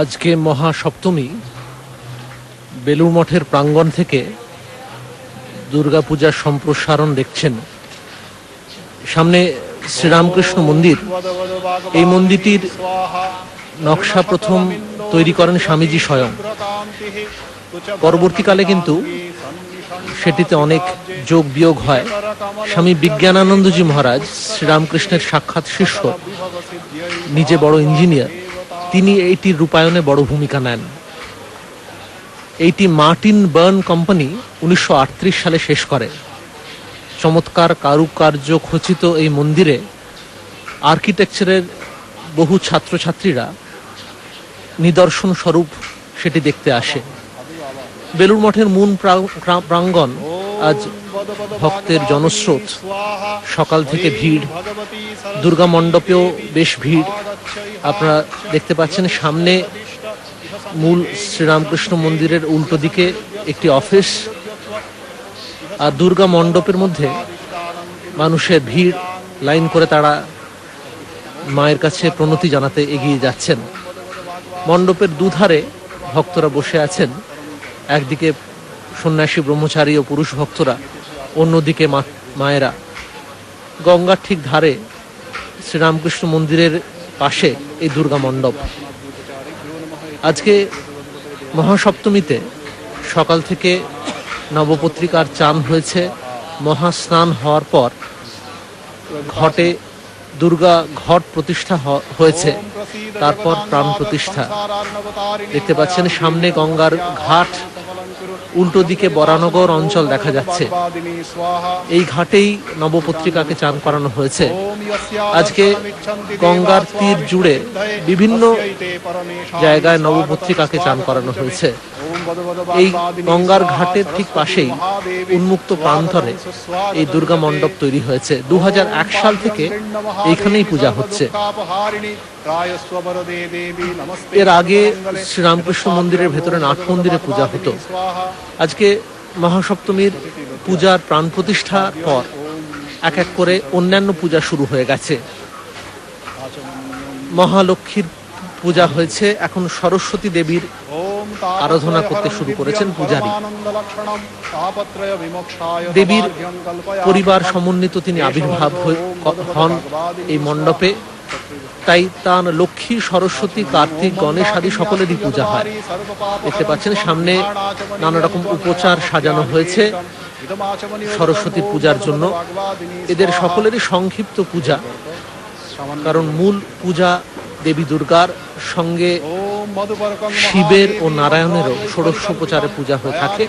আজকে মহাসপ্তমী। বেলুড় মঠের প্রাঙ্গণ থেকে দুর্গাপূজার সম্প্রসারণ দেখছেন। সামনে শ্রীরামকৃষ্ণ মন্দির। এই মন্দিরটির নকশা প্রথম তৈরি করেন স্বামীজি স্বয়ং। পরবর্তীকালে কিন্তু সেটিতে অনেক যোগ বিয়োগ হয়। স্বামী বিজ্ঞানানন্দজি মহারাজ, শ্রীরামকৃষ্ণের সাক্ষাৎ শিষ্য, নিজে বড় ইঞ্জিনিয়ার, তিনি এইটির রূপায়ণে বড় ভূমিকা নেন। এইটি মার্টিন বার্ন কোম্পানি 1938 সালে শেষ করে। চমৎকার কারুকার্য খচিত এই মন্দিরে আর্কিটেকচারের বহু ছাত্রছাত্রীরা নিদর্শন স্বরূপ সেটি দেখতে আসে। বেলুড় মঠের মূল প্রাঙ্গণ আজ ভক্তের জনস্রোত, সকাল থেকে ভিড়। দুর্গা মণ্ডপেও বেশ ভিড় আপনারা দেখতে পাচ্ছেন। সামনে মূল শ্রীরামকৃষ্ণ মন্দিরের উল্টো দিকে একটি অফিস, আর দুর্গা মণ্ডপের মধ্যে মানুষের ভিড়। লাইন করে তারা মায়ের কাছে প্রণতি জানাতে এগিয়ে যাচ্ছেন। মণ্ডপের দুধারে ভক্তরা বসে আছেন, একদিকে সন্ন্যাসী ব্রহ্মচারী ও পুরুষ ভক্তরা, অন্যদিকে মায়েরা। গঙ্গার ঠিক ধারে শ্রীরামকৃষ্ণ মন্দিরের পাশে এই দুর্গা মণ্ডপ। আজকে মহাসপ্তমীতে সকাল থেকে নবপত্রিকার চান হয়েছে। মহাস্নান হওয়ার পর ঘটে দুর্গা ঘট প্রতিষ্ঠা হয়েছে, তারপর প্রাণ প্রতিষ্ঠা। দেখতে পাচ্ছেন সামনে গঙ্গার ঘাট, উল্টো দিকে বরানগর অঞ্চল দেখা যাচ্ছে। এই ঘাটেই নবপত্রিকাকে চান করানো হয়েছে। আজকে গঙ্গার তীর জুড়ে বিভিন্ন জায়গায় নবপত্রিকাকে চান করানো হয়েছে। এই গঙ্গার ঘাটের ঠিক পাশেই উন্মুক্ত প্রান্তরে এই দুর্গা মণ্ডপ তৈরি হয়েছে। 2001 সাল থেকে এইখানেই পূজা হচ্ছে। এর আগে শ্রীরামকৃষ্ণ মন্দিরের ভেতরে নাট মন্দিরে পূজা হতো। আজকে মহাসপ্তমীর পূজার প্রাণ প্রতিষ্ঠার পর এক এক করে অন্যান্য পূজা শুরু হয়ে গেছে। মহালক্ষ্মীর পূজা হয়েছে, এখন সরস্বতী দেবীর আরাধনা করতে শুরু করেছেন পূজারী। দেবীর পরিবার সমন্বিত তিনি আবির্ভাব হন এই মণ্ডপে। তাই তার লক্ষ্মী, সরস্বতী, কার্তিক, গণেশ আদি সকলেরই পূজা হয়। দেখতে পাচ্ছেন সামনে নানা রকম উপচার সাজানো হয়েছে সরস্বতীর পূজার জন্য। এদের সকলেরই সংক্ষিপ্ত পূজা, কারণ মূল পূজা দেবী দুর্গার সঙ্গে শিবের ও নারায়ণেরও ষোড়শোপচারে পূজা হয়ে থাকে।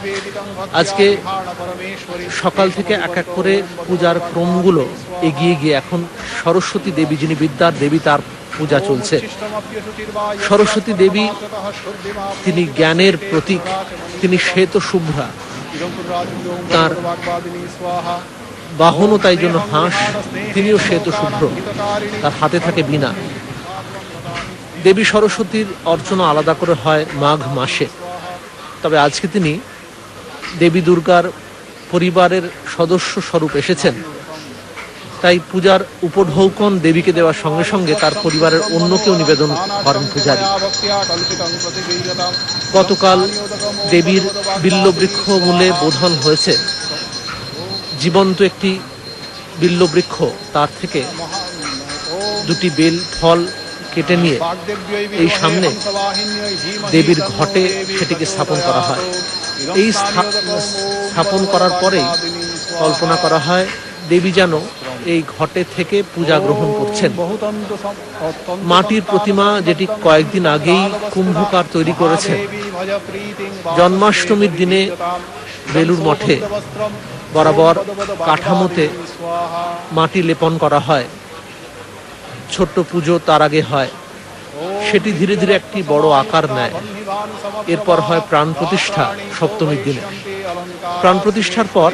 আজকে সকাল থেকে এক এক করে পূজার ক্রমগুলো এগিয়ে গিয়ে এখন সরস্বতী দেবী, যিনি বিদ্যার দেবী, তার পূজা চলছে। সরস্বতী দেবী তিনি জ্ঞানের প্রতীক, তিনি শ্বেত শুভ্রা, তার বাহনও তাই জন্য হাঁস, তিনিও শ্বেত শুভ্র, তার হাতে থাকে বীণা। দেবী সরস্বতীর অর্চনা আলাদা করে হয় মাঘ মাসে, তবে আজকে তিনি দেবী দুর্গার পরিবারের সদস্য স্বরূপ এসেছেন। তাই পূজার উপঢৌকন দেবীকে দেওয়ার সঙ্গে সঙ্গে তার পরিবারের অন্যকেও নিবেদন করেন পূজারী। গতকাল দেবীর বিল্লবৃক্ষ মূলে বোধন হয়েছে। জীবন্ত একটি বিল্লবৃক্ষ, তার থেকে দুটি বেল ফল কেটে নিয়ে এই সামনে দেবীর ঘটে সেটিকে স্থাপন করা হয়। এই স্থাপন করার পরেই কল্পনা করা হয় দেবী যেন এই ঘটে থেকে পূজা গ্রহণ করছেন। মাটির প্রতিমা, যেটি কয়েকদিন আগেই কুম্ভকার তৈরি করেছেন, জন্মাষ্টমীর দিনে বেলুড় মঠে বরাবর কাঠামোতে মাটি লেপন করা হয়। ছোট্ট পুজো তার আগে হয়, সেটি ধীরে ধীরে একটি বড় আকার নেয়। এরপর হয় প্রাণ প্রতিষ্ঠা সপ্তমীর দিনে। প্রাণ প্রতিষ্ঠার পর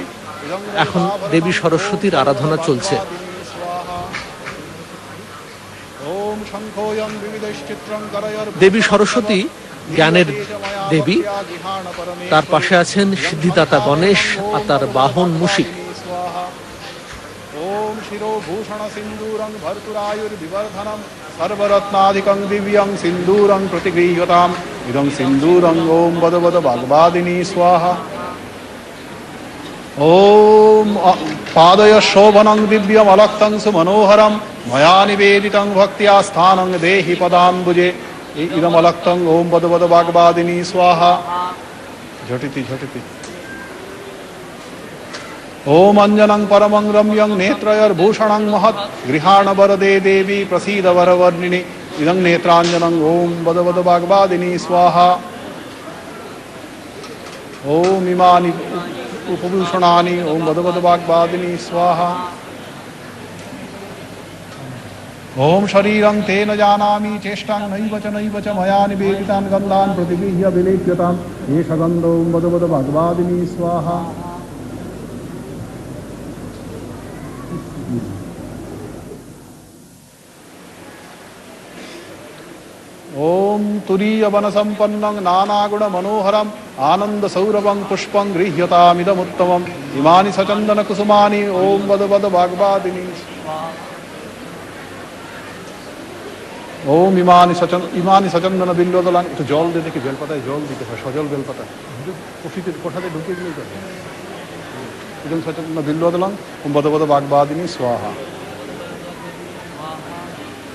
এখন দেবী সরস্বতীর আরাধনা চলছে। দেবী সরস্বতী জ্ঞানের দেবী, তার পাশে আছেন সিদ্ধিদাতা গণেশ আর তার বাহন মুশিক। शिरोभूषण सिन्दूरं भर्तुरायुर्विवर्धनं सर्वरत्नादिकं दिव्यं सिन्दूरं प्रतिगृह्यताम् इदं सिन्दूरं ॐ वद वद वाग्वादिनी स्वाहा ॐ पादय शोभनं दिव्यम् अलक्तं सुमनोहरं मया निवेदितं भक्त्या स्थानं देहि पदाम्बुजे इदम् अलक्तं ॐ वद वद वाग्वादिनी स्वाहा झटिति झटिति ॐ अञ्जनं परमं रम्यं नेत्रयर्भूषणं महत् गृहाण वरदे देवी प्रसीद वरवर्णिनि इदं नेत्राञ्जनं ॐ वद वद वाग्वादिनी स्वाहा ॐ इमानि उपभूषणानि ॐ वद वद वाग्वादिनी स्वाहा ॐ शरीरं तेन जानामि चेष्टां नैव च मया निवेदितान् गन्धान् प्रतिगृह्य विलेप्यताम् एष गन्धो ॐ वद वद वाग्वादिनी स्वाहा ॐ तुरीयवनसम्पन्नं नानागुणमनोहरम् आनन्दसौरभं पुष्पं गृह्यतामिदमुत्तमम् इमानि सचन्दनकुसुमानि ॐ वद वद वाग्वादिनी ॐ ইমানি সচন্দন বিল্বদলান একটু জল দিয়ে দেখি বেলপাতায় জল দিতে হয় সজল বেলপাতা কোঠাতে ঢুকে গেলেই তো ইদং সচন্দন বিল্বদলান ওম বদ বদ বাগবাদিনী স্বাহা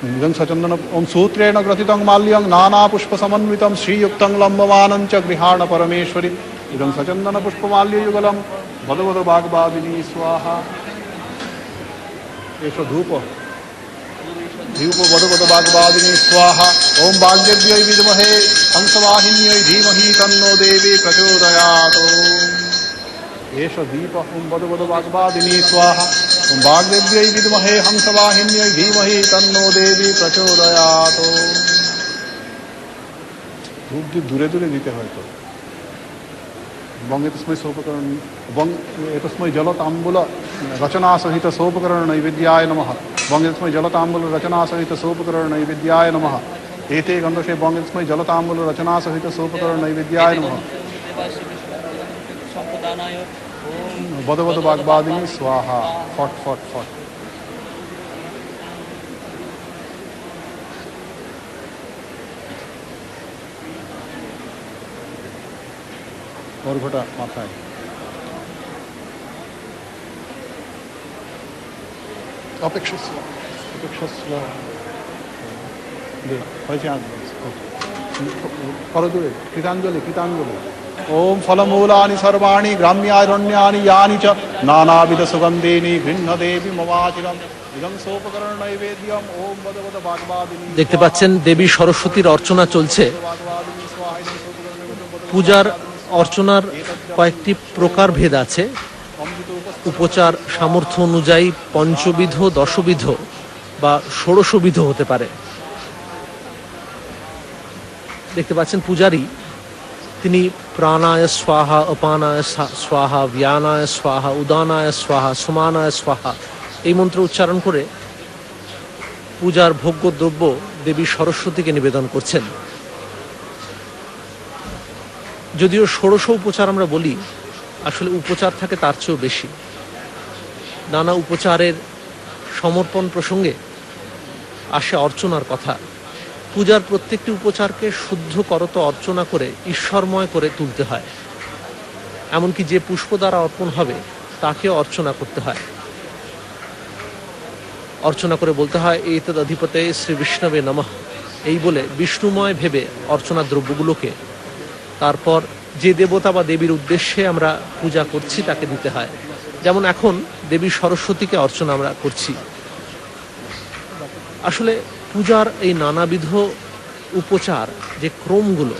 ইদং সচন্দন ওম সূত্রেণ গ্রথিতং মাল্যং নানা পুষ্প সমন্বিতং শ্রীযুক্তং লম্বমানং চ গৃহাণ পরমেশ্বরী ইদং সচন্দন পুষ্পমাল্যযুগলম বদ বদ বাগবাদিনী স্বাহা এষ ধূপ धूप वद वद वाग्वादिनी स्वाहा ओं वाग्देव्यै विद्महे हंसवाहिन्यै धीमहि तन्नो देवी प्रचोदयात् एष दीप ओं वद वद वाग्वादिनी स्वाहा ओं वाग्देव्यै विद्महे हंसवाहिन्यै धीमहि तन्नो देवी प्रचोदयात् धूप दीप दूरे दूरे दीते হয় তো बंगेतस्मै सोपकरण एतस्मै जलताम्बूल रचना सहित सोपकरण नैवेद्याय नमः बंगेतस्मै जलताम्बूल रचना सहित सोपकरण नैवेद्याय नमः एते गन्धसे बंगेतस्मै जलताम्बूल रचना सहित सोपकरण नैवेद्याय नमः वद वद वाग्वादिनी स्वाहा फट फट फट और घोटा माथाয় অপেক্ষস্ব হয়েছে করদূরে কৃতাঞ্জলি ওম ফলমূলানি সর্বাণি গ্রাম্যারণ্যানি यानि च नानाविध सुगन्धेनि गृह्णदेवी ममाचिरम् इदं सोपकरण नैवेद्यम ओम वद वद वाग्वादिनी দেখতে পাচ্ছেন দেবী সরস্বতীর অর্চনা চলছে পূজার অর্চনার কয়েকটি প্রকারভেদ আছে উপচার সামর্থ্য অনুযায়ী পঞ্চবিধ দশবিধ বা ষোড়শবিধ হতে পারে দেখতে পাচ্ছেন পূজারী তিনি প্রাণায় স্বাহা অপানায় স্বাহা ব্যানায় স্বাহা উদানায় স্বাহা সমানায় স্বাহা এই মন্ত্র উচ্চারণ করে পূজার ভোগ্য দ্রব্য দেবী সরস্বতীকে নিবেদন করছেন যদিও ষোড়শ উপচার আমরা বলি আসলে উপচার থাকে তার চেয়েও বেশি নানা উপচারের সমর্পণ প্রসঙ্গে আসে অর্চনার কথা পূজার প্রত্যেকটি উপচারকে শুদ্ধ করত অর্চনা করে ঈশ্বরময় করে তুলতে হয় এমনকি যে পুষ্প দ্বারা অর্পণ হবে তাকে অর্চনা করতে হয় অর্চনা করে বলতে হয় এতদ অধিপতে শ্রী বিষ্ণবে নমঃ এই বলে বিষ্ণুময় ভেবে অর্চনা দ্রব্যগুলোকে তারপর যে দেবতা বা দেবীর উদ্দেশ্যে আমরা পূজা করছি তাকে দিতে হয় যেমন এখন দেবী সরস্বতীকে অর্চনা আমরা করছি আসলে পূজার এই নানাবিধ উপচার যে ক্রমগুলো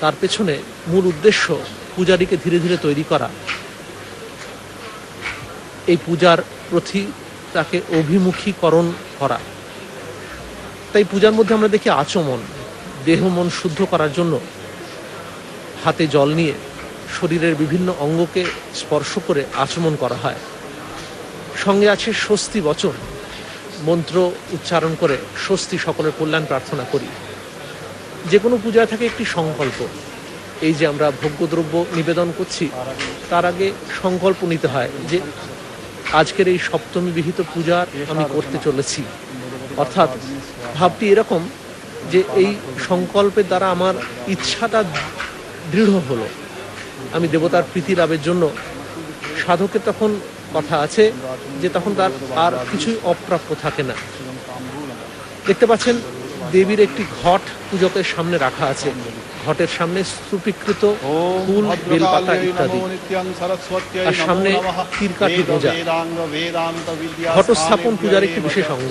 তার পেছনে মূল উদ্দেশ্য পূজারীকে ধীরে ধীরে তৈরি করা এই পূজার প্রতি তাকে অভিমুখীকরণ করা তাই পূজার মধ্যে আমরা দেখি আচমন দেহ মন শুদ্ধ করার জন্য হাতে জল নিয়ে শরীরের বিভিন্ন অঙ্গকে স্পর্শ করে আচমন করা হয় সঙ্গে আছে স্বস্তি বচন মন্ত্র উচ্চারণ করে স্বস্তি সকলের কল্যাণ প্রার্থনা করি যে কোনো পূজায় থাকে একটি সংকল্প এই যে আমরা ভোগ্যদ্রব্য নিবেদন করছি তার আগে সংকল্প নিতে হয় যে আজকের এই সপ্তমী বিহিত পূজার আমি করতে চলেছি। অর্থাৎ ভাবটি এরকম যে এই সংকল্পের দ্বারা আমার ইচ্ছাটা দৃঢ় হলো, আমি দেবতার প্রীতি লাভের জন্য। সাধকের তখন কথা আছে যে তখন তার আর কিছুই অপ্রাপ্য থাকে না। দেখতে পাচ্ছেন দেবীর একটি ঘট পূজকের সামনে রাখা আছে, ঘটের সামনে স্তূপীকৃত ফুল, বেলপাতা ইত্যাদি, আর সামনে তীরকাঠি পূজা। ঘটস্থাপন পূজার একটি বিশেষ অঙ্গ।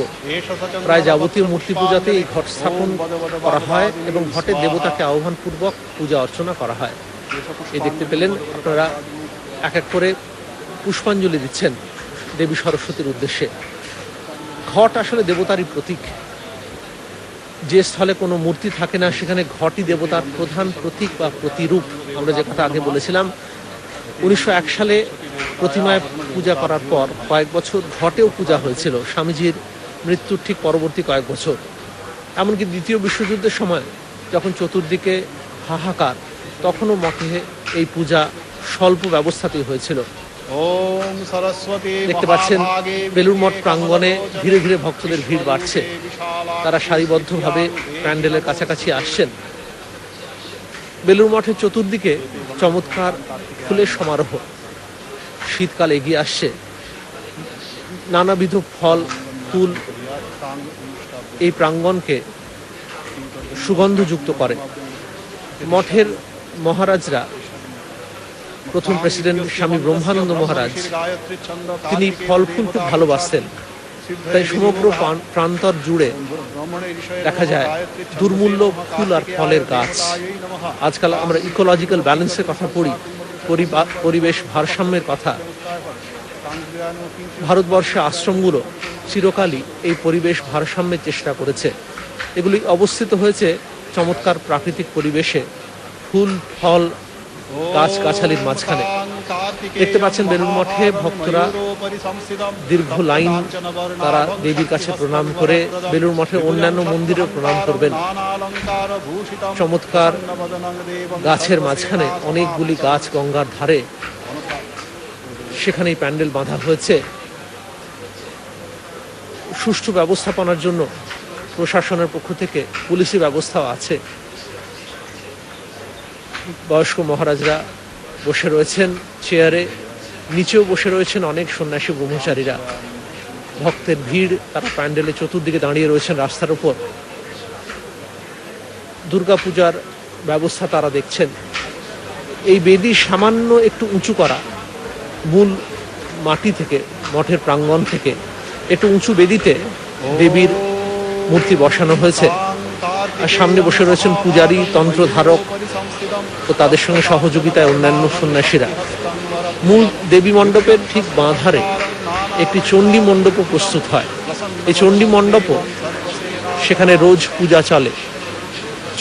প্রায় যাবতীয় মূর্তি পূজাতে এই ঘট স্থাপন করা হয় এবং ঘটের দেবতাকে আহ্বানপূর্বক পূজা অর্চনা করা হয়। এই দেখতে পেলেন আপনারা এক এক করে পুষ্পাঞ্জলি দিচ্ছেন দেবী সরস্বতীর উদ্দেশ্যে। ঘট আসলে দেবতারই প্রতীক। যে স্থলে কোনো মূর্তি থাকে না সেখানে ঘটই দেবতার প্রধান প্রতীক বা প্রতিরূপ। আমরা যে কথা আগে বলেছিলাম, 1901 সালে প্রতিমায় পূজা করার পর কয়েক বছর ঘটেও পূজা হয়েছিল, স্বামীজির মৃত্যুর ঠিক পরবর্তী কয়েক বছর। এমনকি দ্বিতীয় বিশ্বযুদ্ধের সময় যখন চতুর্দিকে হাহাকার, তখনও মঠে এই পূজা স্বল্প ব্যবস্থাতেই হয়েছিল। দেখতে পাচ্ছেন বেলুড় মঠ প্রাঙ্গণে ধীরে ধীরে ভক্তদের ভিড় বাড়ছে, তারা সারিবদ্ধভাবে প্যান্ডেলের কাছাকাছি আসছেন। বেলুড় মঠের চতুর্দিকে চমৎকার ফুলের সমারোহ। শীতকাল এগিয়ে আসছে, নানাবিধ ফল ফুল এই প্রাঙ্গণকে সুগন্ধযুক্ত করে। মঠের মহারাজরা, প্রথম প্রেসিডেন্ট স্বামী ব্রহ্মানন্দ মহারাজ, তিনি ফল ফুল খুব ভালোবাসতেন। তাই সমগ্র প্রান্তর জুড়ে দেখা যায় দুর্মূল্য ফুল আর ফলের গাছ। আজকাল আমরা ইকোলজিক্যাল ব্যালেন্সের কথা পড়ি, পরিবেশ ভারসাম্যের কথা। ভারতবর্ষে আশ্রমগুলো চিরকালই এই পরিবেশ ভারসাম্যের চেষ্টা করেছে। এগুলি অবস্থিত হয়েছে চমৎকার প্রাকৃতিক পরিবেশে, ফুল ফল গাছগাছালির মাঝখানে। দেখতে পাচ্ছেন বেলুড় মঠে ভক্তরা দীর্ঘ লাইন, তারা দেবীর কাছে প্রণাম করে বেলুড় মঠের অন্যান্য মন্দিরে প্রণাম করবেন। চমৎকার গাছের মাঝখানে অনেকগুলি গাছ গঙ্গার ধারে, সেখানেই প্যান্ডেল বাঁধা হয়েছে। সুষ্ঠু ব্যবস্থাপনার জন্য প্রশাসনের পক্ষ থেকে পুলিশি ব্যবস্থাও আছে। বয়স্ক মহারাজরা বসে রয়েছেন চেয়ারে, নিচেও বসে রয়েছেন অনেক সন্ন্যাসী ব্রহ্মচারীরা। ভক্তের ভিড়, তারা প্যান্ডেলে চতুর্দিকে দাঁড়িয়ে রয়েছেন রাস্তার উপর। দুর্গাপূজার ব্যবস্থা তারা দেখছেন। এই বেদি সামান্য একটু উঁচু করা, মূল মাটি থেকে, মঠের প্রাঙ্গণ থেকে একটু উঁচু বেদিতে দেবীর মূর্তি বসানো হয়েছে। আর সামনে বসে রয়েছেন পূজারী, তন্ত্রধারক ও তাদের সঙ্গে সহযোগিতায় অন্যান্য সন্ন্যাসীরা। মূল দেবী মণ্ডপের ঠিক বাঁ ধারে একটি চণ্ডী মণ্ডপও প্রস্তুত হয়। এই চণ্ডী মণ্ডপও, সেখানে রোজ পূজা চলে।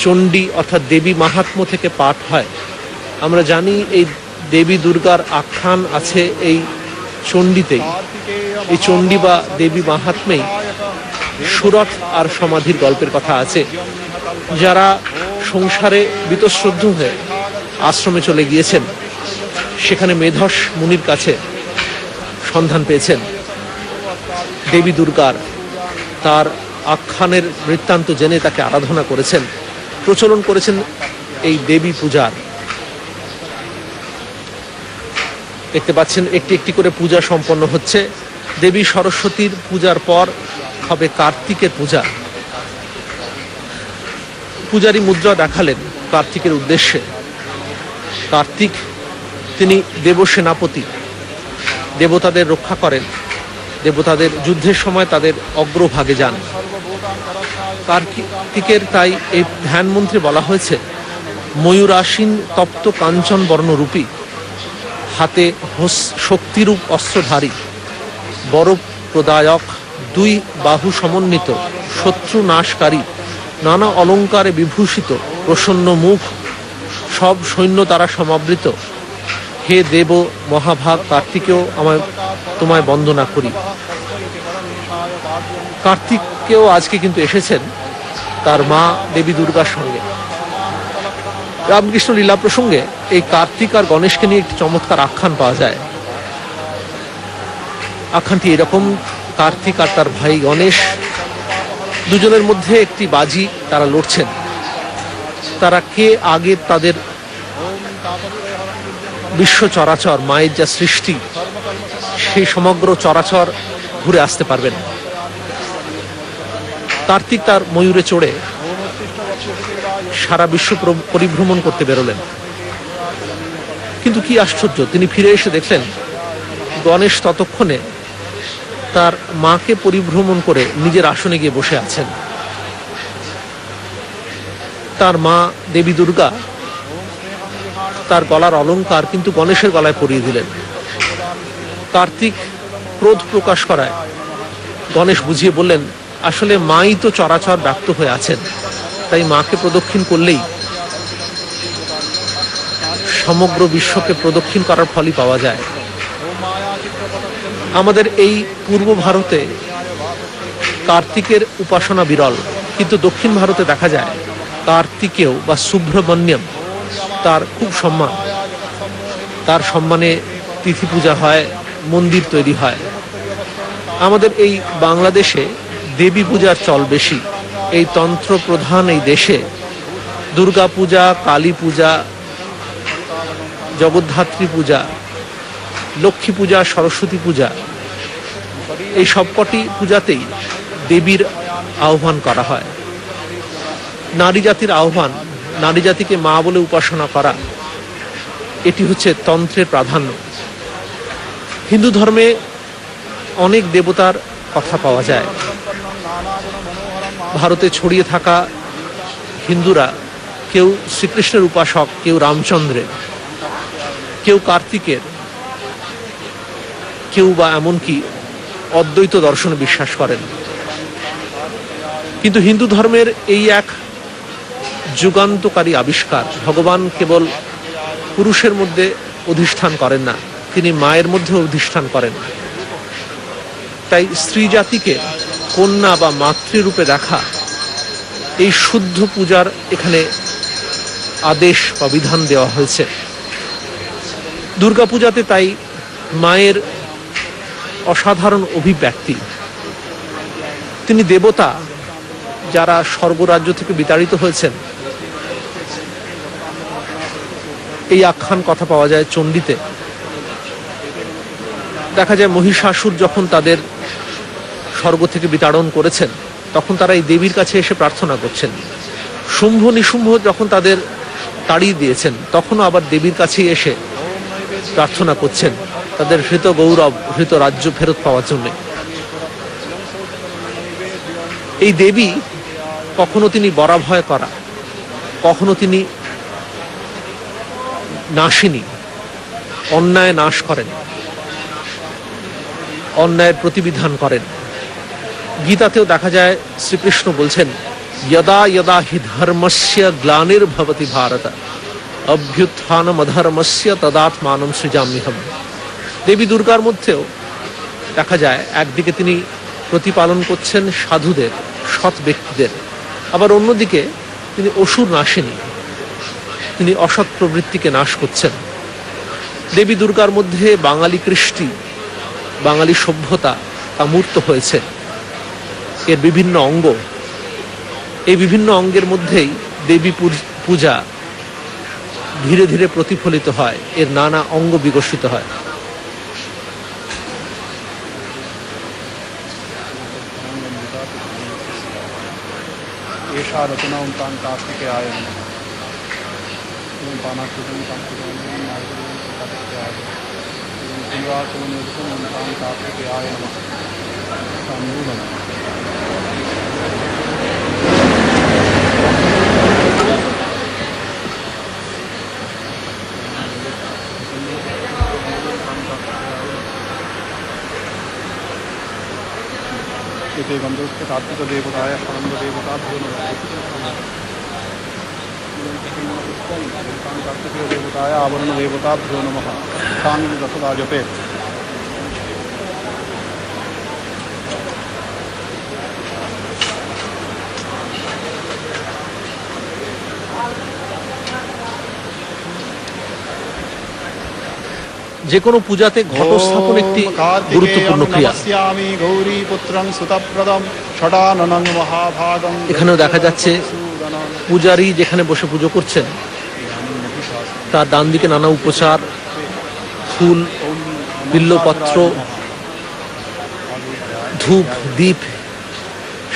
চণ্ডী অর্থাৎ দেবী মাহাত্ম্য থেকে পাঠ হয়। আমরা জানি এই দেবী দুর্গার আখ্যান আছে এই চণ্ডীতেই। এই চণ্ডী বা দেবী মাহাত্ম্যেই সুরথ আর সমাধির গল্পের কথা আছে। যারা সংসারে বীতশ্রদ্ধ হয়ে আশ্রমে চলে গিয়েছেন, সেখানে মেধস মুনির কাছে সন্ধান পেয়েছেন দেবী দুর্গার, তার আখ্যানের বৃত্তান্ত জেনে তাকে আরাধনা করেছেন, প্রচলন করেছেন এই দেবী পূজার। দেখতে পাচ্ছেন একটি একটি করে পূজা সম্পন্ন হচ্ছে। দেবী সরস্বতীর পূজার পর হবে কার্তিকের পূজা। পূজারী মুদ্রা দেখালেন কার্তিকের উদ্দেশ্যে। কার্তিক, তিনি দেবসেনাপতি, দেবতাদের রক্ষা করেন, দেবতাদের যুদ্ধের সময় তাদের অগ্রভাগে যান। কার্তিকের তাই এই ধ্যান মন্ত্রে বলা হয়েছে ময়ূরাসীন তপ্ত কাঞ্চন বর্ণরূপী, হাতে শক্তিরূপ অস্ত্রধারী, বড় প্রদায়ক, দুই বাহু সমন্বিত, শত্রু নাশকারী, নানা অলঙ্কারে বিভূষিত, প্রসন্ন মুখ, সব সৈন্য দ্বারা সমাবৃত। হে দেব মহাভাগ কার্তিকেও তোমায় বন্দনা করি। কার্তিকেও আজকে কিন্তু এসেছেন তার মা দেবী দুর্গার সঙ্গে। রামকৃষ্ণ লীলা প্রসঙ্গে এই কার্তিক আর গণেশকে নিয়ে একটি চমৎকার আখ্যান পাওয়া যায়। আখ্যানটি এরকম: কার্তিক আর তার ভাই গণেশ দুজনের মধ্যে একটি বাজি তারা লড়ছেন। তারা কে আগে তাদের বিশ্ব চরাচর, মায়ের যা সৃষ্টি, সেই সমগ্র চরাচর ঘুরে আসতে পারবেন। কার্তিক তার ময়ূরে চড়ে সারা বিশ্ব পরিভ্রমণ করতে বেরোলেন। কিন্তু কি আশ্চর্য, তিনি ফিরে এসে দেখলেন গণেশ ততক্ষণে তার মাকে পরিভ্রমণ করে নিজের আসনে গিয়ে বসে আছেন। তার মা দেবী দুর্গা তার গলার অলংকার কিন্তু গণেশের গলায় পরিয়ে দিলেন। কার্তিক ক্রোধ প্রকাশ করায় গণেশ বুঝিয়ে বললেন, আসলে মাই তো চরাচর ব্যক্ত হয়ে আছেন, তাই মাকে প্রদক্ষিণ করলেই সমগ্র বিশ্বকে প্রদক্ষিণ করার ফলই পাওয়া যায়। আমাদের এই পূর্ব ভারতে কার্তিকের উপাসনা বিরল, কিন্তু দক্ষিণ ভারতে দেখা যায় কার্তিকেয় বা সুব্রহ্মণ্যম তার খুব সম্মান। তার সম্মানে তিথি পূজা হয়, মন্দির তৈরি হয়। আমাদের এই বাংলাদেশে দেবী পূজার চল বেশি। এই তন্ত্র প্রধান এই দেশে দুর্গা পূজা, কালী পূজা, জগদ্ধাত্রী পূজা, লক্ষ্মী পূজা, সরস্বতী পূজা, এই সবকটি পূজাতেই দেবীর আহ্বান করা হয়। নারী জাতির আহ্বান, নারী জাতিকে মা বলে উপাসনা করা, এটি হচ্ছে তন্ত্রের প্রাধান্য। হিন্দু ধর্মে অনেক দেবতার কথা পাওয়া যায়। ভারতে ছড়িয়ে থাকা হিন্দুরা কেউ শ্রীকৃষ্ণের উপাসক, কেউ রামচন্দ্রের, কেউ কার্তিকের, কেউ বা এমনকি অদ্বৈত দর্শনে বিশ্বাস করেন। কিন্তু হিন্দু ধর্মের এই এক যুগান্তকারী আবিষ্কার, ভগবান কেবল পুরুষের মধ্যে অধিষ্ঠান করেন না, তিনি মায়ের মধ্যে অধিষ্ঠান করেন। তাই স্ত্রী জাতিকে কন্যা বা মাতৃরূপে দেখা, এই শুদ্ধ পূজার এখানে আদেশ বা বিধান দেওয়া হয়েছে। দুর্গাপূজাতে তাই মায়ের অসাধারণ অভিব্যক্তি। তিনি দেবতা যারা স্বর্গরাজ্য থেকে বিতাড়িত হয়েছেন, এই আখ্যান কথা পাওয়া যায় চণ্ডীতে। দেখা যায় মহিষাসুর যখন তাদের স্বর্গ থেকে বিতাড়ন করেছেন, তখন তারা এই দেবীর কাছে এসে প্রার্থনা করছেন। শুম্ভ নিশুম্ভ যখন তাদের তাড়িয়ে দিয়েছেন, তখনও আবার দেবীর কাছেই এসে প্রার্থনা করছেন তাদের হৃত গৌরব, হৃত রাজ্য ফেরত পাওয়ার জন্য। এই দেবী কখনো তিনি বরাভয় করা, কখনো তিনি নাশিনী, অন্যায় নাশ করেন, অন্যায়ের প্রতিবিধান করেন। গীতাতেও দেখা যায় শ্রীকৃষ্ণ বলছেন, যদা যদা হি ধর্মস্য গ্লানির্ভবতি ভারত অভ্যুত্থানম অধর্মস্য তদাত্মানম সৃজাম্যহম। দেবী দুর্গার মধ্যেও দেখা যায় একদিকে তিনি প্রতিপালন করছেন সাধুদের, সৎ ব্যক্তিদের, আবার অন্যদিকে তিনি অসুর নাশিনী, তিনি অসৎ প্রবৃত্তিকে নাশ করছেন। দেবী দুর্গার মধ্যে বাঙালি কৃষ্টি, বাঙালি সভ্যতা তা মূর্ত হয়েছে। এর বিভিন্ন অঙ্গ, এই বিভিন্ন অঙ্গের মধ্যেই দেবী পূজা ধীরে ধীরে প্রতিফলিত হয়, এর নানা অঙ্গ বিকশিত হয়। एषा रचना ओं तां कार्तिकेयाय नमः। ओं पानाकृतं कांतिकांतं नारदं कार्तिकेयाय नमः। ओं पुनराचलनिरतं ओं तां कार्तिकेयाय नमः। ताम्बूलं एते गन्धोक्त कार्तिकदेवताय आनन्ददेवताभ्यो नमः। कार्तिकेयदेवताय आवरणदेवताभ्यो नमः। तानि दशदा जपेत्। যে কোনো পূজাতে ঘট স্থাপন একটি গুরুত্বপূর্ণ ক্রিয়া। এখানেও দেখা যাচ্ছে পূজারী যেখানে বসে পুজো করছেন তার ডান দিকে নানা উপচার, ফুল, বিল্লপত্র, ধূপ, দীপ,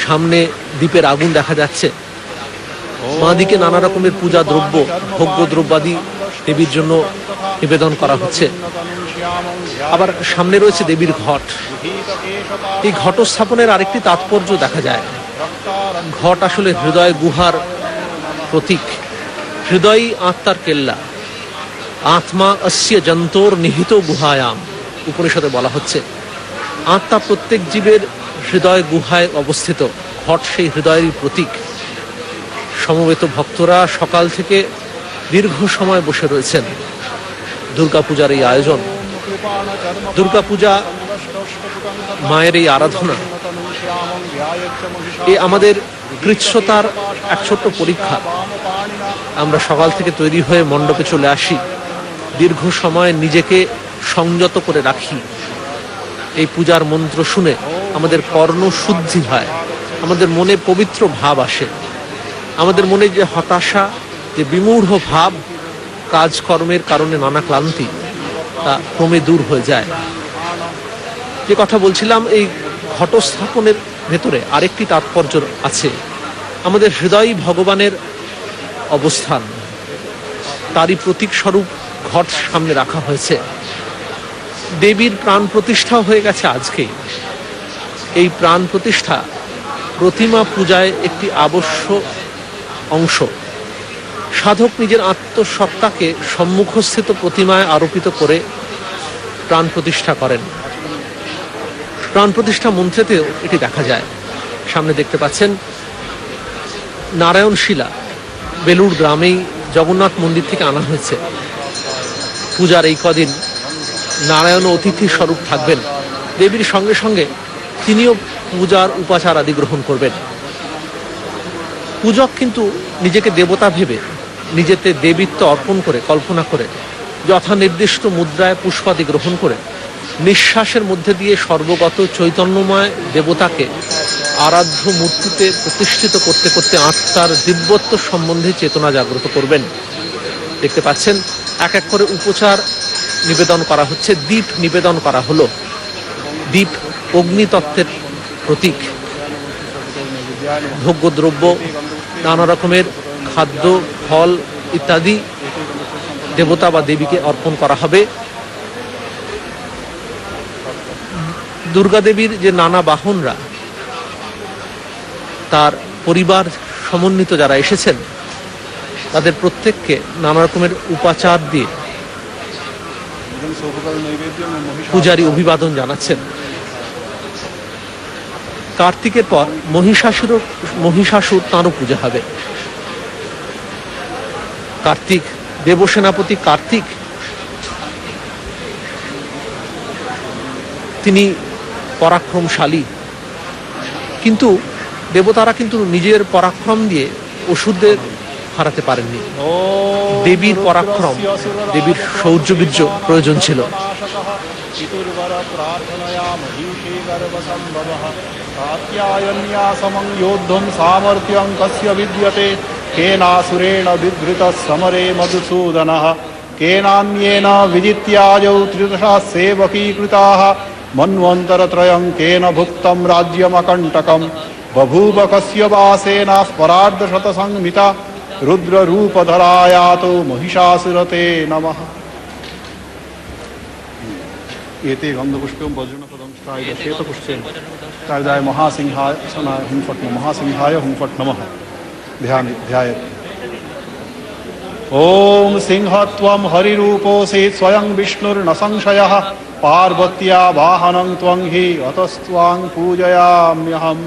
সামনে দীপের আগুন দেখা যাচ্ছে। বাঁ দিকে নানা রকমের পূজা দ্রব্য, ভোগ্য দ্রব্যাদি দেবীর জন্য নিবেদন করা হচ্ছে। আবার সামনে রয়েছে দেবীর ঘট। এই ঘট স্থাপনের আরেকটি তাৎপর্য দেখা যায়। ঘট আসলে হৃদয় গুহার প্রতীক। হৃদয়ই আত্মার কেল্লা। আত্মা অস্য জন্তোর নিহিত গুহায়াম, উপনিষদে বলা হচ্ছে। আত্মা প্রত্যেক জীবের হৃদয় গুহায় অবস্থিত। ঘট সেই হৃদয়েরই প্রতীক। সমবেত ভক্তরা সকাল থেকে দীর্ঘ সময় বসে রয়েছেন। দুর্গাপূজার এই আয়োজন, দুর্গাপূজা মায়ের এই আরাধনা, এ আমাদের কৃচ্ছতার এক ছোট্ট পরীক্ষা। আমরা সকাল থেকে তৈরি হয়ে মণ্ডপে চলে আসি, দীর্ঘ সময় নিজেকে সংযত করে রাখি। এই পূজার মন্ত্র শুনে আমাদের কর্ণ শুদ্ধি হয়, আমাদের মনে পবিত্র ভাব আসে, আমাদের মনে যে হতাশা, যে বিমূঢ় ভাব, কাজকর্মের কারণে নানা ক্লান্তি, তা ক্রমে দূর হয়ে যায়। যে কথা বলছিলাম, এই ঘটস্থাপনের ভেতরে আরেকটি তাৎপর্য আছে। আমাদের হৃদয়ই ভগবানের অবস্থান, তারই প্রতীক স্বরূপ ঘট সামনে রাখা হয়েছে। দেবীর প্রাণ প্রতিষ্ঠা হয়ে গেছে আজকে। এই প্রাণ প্রতিষ্ঠা প্রতিমা পূজায় একটি আবশ্যক অংশ। সাধক নিজের আত্মসত্তাকে সম্মুখস্থিত প্রতিমায় আরোপিত করে প্রাণ প্রতিষ্ঠা করেন। প্রাণ প্রতিষ্ঠা মন্ত্রেতেও এটি দেখা যায়। সামনে দেখতে পাচ্ছেন নারায়ণ শিলা, বেলুড় গ্রামেই জগন্নাথ মন্দির থেকে আনা হয়েছে। পূজার এই কদিন নারায়ণ অতিথি স্বরূপ থাকবেন। দেবীর সঙ্গে সঙ্গে তিনিও পূজার উপাচার আদি গ্রহণ করবেন। পূজক কিন্তু নিজেকে দেবতা ভেবে, নিজেতে দেবীত্ব অর্পণ করে, কল্পনা করে, যথা নির্দিষ্ট মুদ্রায় পুষ্পাদি গ্রহণ করে নিঃশ্বাসের মধ্যে দিয়ে সর্বগত চৈতন্যময় দেবতাকে আরাধ্য মূর্তিতে প্রতিষ্ঠিত করতে করতে আত্মার দিব্যত্ব সম্বন্ধে চেতনা জাগ্রত করবেন। দেখতে পাচ্ছেন এক এক করে উপচার নিবেদন করা হচ্ছে, দীপ নিবেদন করা হলো। দীপ অগ্নিতত্ত্বের প্রতীক। ভোগ্যদ্রব্য, নানা রকমের খাদ্য, ফল ইত্যাদি দেবতা বা দেবীকে অর্পণ করা হবে। দুর্গা দেবীর যে নানা বাহনরা, তার পরিবার সমন্বিত যারা এসেছেন, তাদের প্রত্যেককে নানা রকমের উপাচার দিয়ে পূজারী অভিবাদন জানাচ্ছেন। কার্তিকের পর মহিষাসুর তাঁরও পূজা হবে। কার্তিক, দেবসেনাপতি কার্তিক, তিনি পরাক্রমশালী। কিন্তু দেবতারা কিন্তু নিজের পরাক্রম দিয়ে অসুরদের হারাতে পারেননি। দেবীর পরাক্রম, দেবীর শৌর্যবীর্য প্রয়োজন ছিল। केनासुरेण विधृतः समरे मधुसूदनः केनान्येन विजित्याजौ त्रिदशा सेवकीकृताः मन्वन्तरत्रयं केन भुक्तं राज्यमकण्टकं बभूव कस्य वासेन स्परार्धशतसंमिता रुद्ररूपधरायातो महिषासुरते नमः। एते गन्धपुष्पं वज्रनपदं श्वेतपुष्पेण तावदाय महासिंहाय हुं फट् महासिंहाय हुं फट् नमः। ध्यायेत्। ओम सिंह त्वं हरिरूपोऽसि स्वयं विष्णुर्न संशयः पार्वत्या वाहनं त्वं हि अतस्त्वां पूजयाम्यहम्।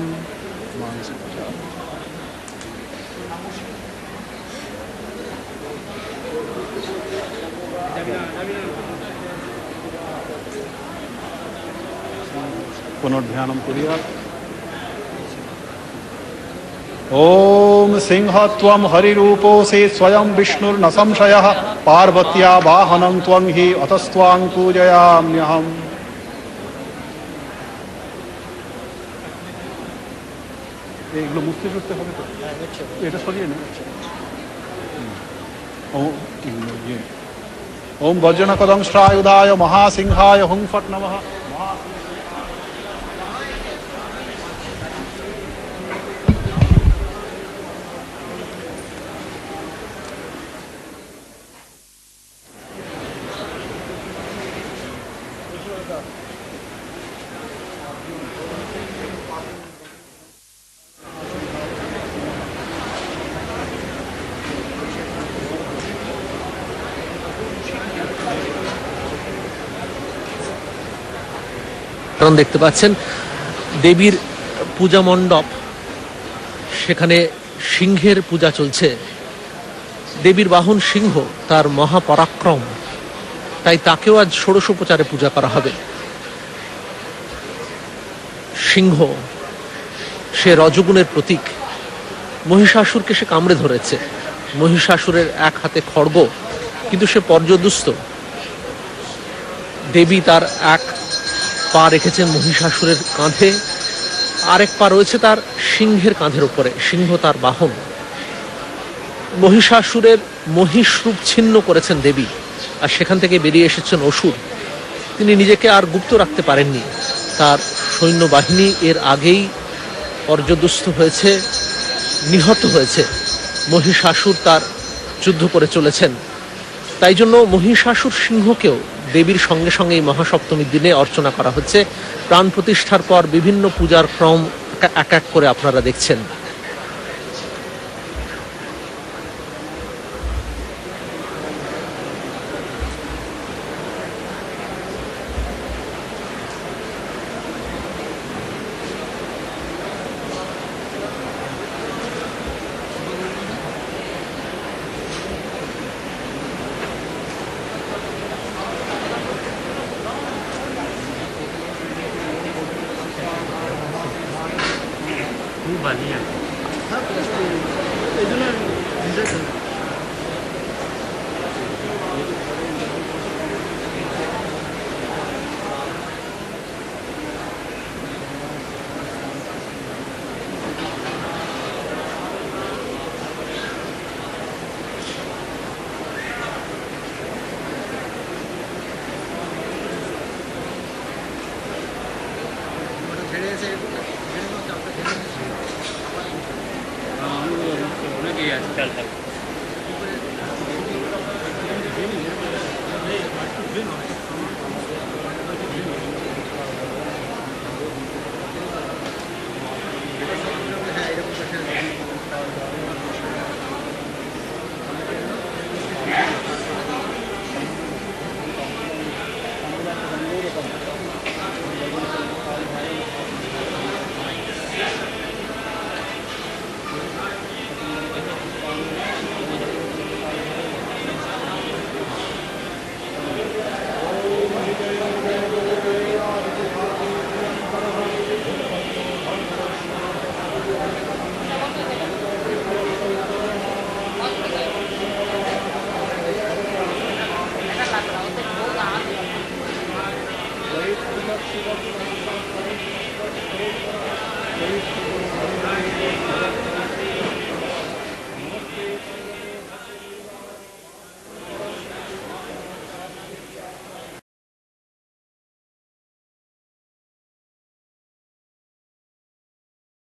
पुनर्ध्यानं कुर्यात्। ओम सिंह त्वं हरिरूपोऽसि स्वयं विष्णुर्न संशयः পার্বত্যা বাহনং ত্বং হি অতস্ত্বাং পূজয়াম্যহম। এগুলো মুছতে টুছতে হবে তো, এটা সরিয়ে নে। ওম বজ্রনকদংশ্রায়ুধায় মহাসিংহায় হুং ফট নমঃ। কারণ দেখতে পাচ্ছেন দেবীর পূজা মণ্ডপ, সেখানে সিংহের পূজা চলছে। দেবীর বাহন সিংহ, তার মহাপরাক্রম, তাই তাকেও আজ ষোড়শোপচারে পূজা করা হবে। সিংহ সে রজগুণের প্রতীক। মহিষাসুরকে সে কামড়ে ধরেছে। মহিষাসুরের এক হাতে খড়গ, কিন্তু সে পর্যদুস্ত। দেবী তার এক পা রেখেছেন মহিষাসুরের কাঁধে, আরেক পা রয়েছে তার সিংহের কাঁধের উপরে। সিংহ তার বাহন। মহিষাসুরের মহিষ রূপ ছিন্ন করেছেন দেবী, আর সেখান থেকে বেরিয়ে এসেছেন অসুর। তিনি নিজেকে আর গুপ্ত রাখতে পারেননি। তার সৈন্যবাহিনী এর আগেই পর্যদুস্ত হয়েছে, নিহত হয়েছে। মহিষাসুর তার যুদ্ধ করে চলেছেন। তাই জন্য মহিষাসুর সিংহকেও দেবীর সঙ্গে সঙ্গে এই মহাসপ্তমীর দিনে অর্চনা করা হচ্ছে। প্রাণ প্রতিষ্ঠার পর বিভিন্ন পূজার ক্রম এক এক করে আপনারা দেখছেন। खूब बढ़िया। चल